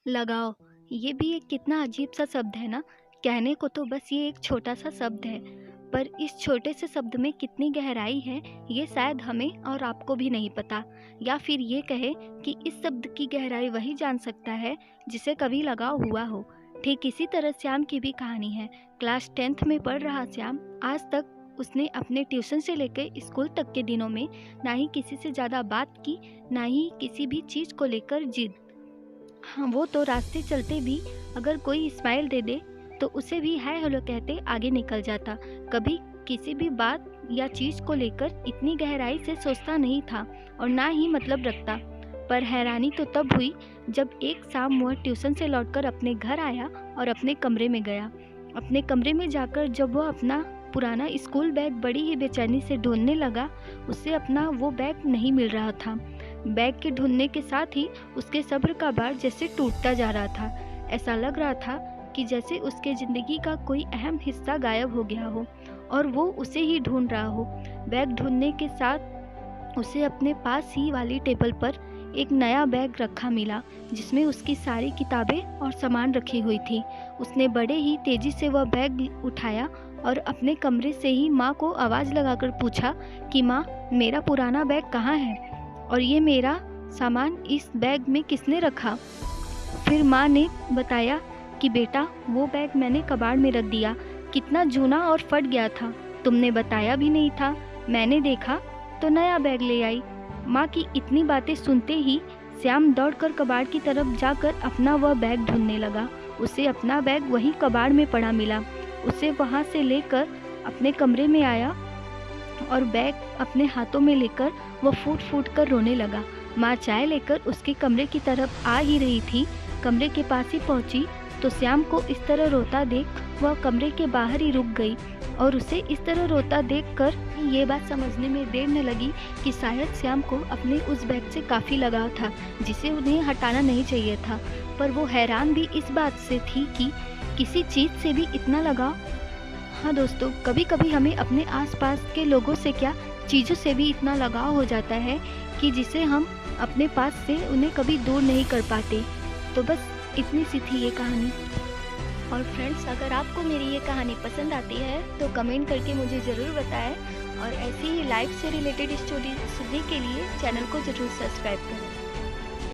लगाओ, ये भी एक कितना अजीब सा शब्द है ना। कहने को तो बस ये एक छोटा सा शब्द है, पर इस छोटे से शब्द में कितनी गहराई है ये शायद हमें और आपको भी नहीं पता। या फिर ये कहे कि इस शब्द की गहराई वही जान सकता है जिसे कभी लगाव हुआ हो। ठीक इसी तरह श्याम की भी कहानी है। क्लास 10th में पढ़ रहा श्याम आज तक उसने अपने ट्यूशन से लेकर स्कूल तक के दिनों में ना ही किसी से ज़्यादा बात की, ना ही किसी भी चीज़ को लेकर जिद। हाँ, वो तो रास्ते चलते भी अगर कोई स्माइल दे दे तो उसे भी हाय हेलो कहते आगे निकल जाता। कभी किसी भी बात या चीज़ को लेकर इतनी गहराई से सोचता नहीं था और ना ही मतलब रखता। पर हैरानी तो तब हुई जब एक शाम वह ट्यूशन से लौटकर अपने घर आया और अपने कमरे में गया। अपने कमरे में जाकर जब वह अपना पुराना स्कूल बैग बड़ी ही बेचैनी से ढूंढने लगा, उसे अपना वो बैग नहीं मिल रहा था। बैग के ढूंढने के साथ ही उसके सब्र का बार जैसे टूटता जा रहा था। ऐसा लग रहा था कि जैसे उसके ज़िंदगी का कोई अहम हिस्सा गायब हो गया हो और वो उसे ही ढूंढ रहा हो। बैग ढूंढने के साथ उसे अपने पास ही वाली टेबल पर एक नया बैग रखा मिला जिसमें उसकी सारी किताबें और सामान रखी हुई थी। उसने बड़े ही तेज़ी से वह बैग उठाया और अपने कमरे से ही माँ को आवाज़ लगाकर पूछा कि माँ, मेरा पुराना बैग कहाँ है और ये मेरा सामान इस बैग में किसने रखा। फिर माँ ने बताया कि बेटा, वो बैग मैंने कबाड़ में रख दिया। कितना जूना और फट गया था, तुमने बताया भी नहीं था। मैंने देखा तो नया बैग ले आई। माँ की इतनी बातें सुनते ही श्याम दौड़कर कबाड़ की तरफ जाकर अपना वह बैग ढूंढने लगा। उसे अपना बैग वहीं कबाड़ में पड़ा मिला। उसे वहाँ से लेकर अपने कमरे में आया और बैग अपने हाथों में लेकर वह फूट फूट कर रोने लगा। माँ चाय लेकर उसके कमरे की तरफ आ ही रही थी। कमरे के पास ही पहुँची तो श्याम को इस तरह रोता देख वह कमरे के बाहर ही रुक गई और उसे इस तरह रोता देखकर ये बात समझने में देर न लगी कि शायद श्याम को अपने उस बैग से काफ़ी लगाव था जिसे उन्हें हटाना नहीं चाहिए था। पर वो हैरान भी इस बात से थी कि किसी चीज़ से भी इतना लगाव। हाँ दोस्तों, कभी कभी हमें अपने आसपास के लोगों से क्या, चीज़ों से भी इतना लगाव हो जाता है कि जिसे हम अपने पास से उन्हें कभी दूर नहीं कर पाते। तो बस इतनी सी थी ये कहानी। और फ्रेंड्स, अगर आपको मेरी ये कहानी पसंद आती है तो कमेंट करके मुझे ज़रूर बताएं और ऐसी ही लाइफ से रिलेटेड स्टोरी सुनने के लिए चैनल को ज़रूर सब्सक्राइब करें।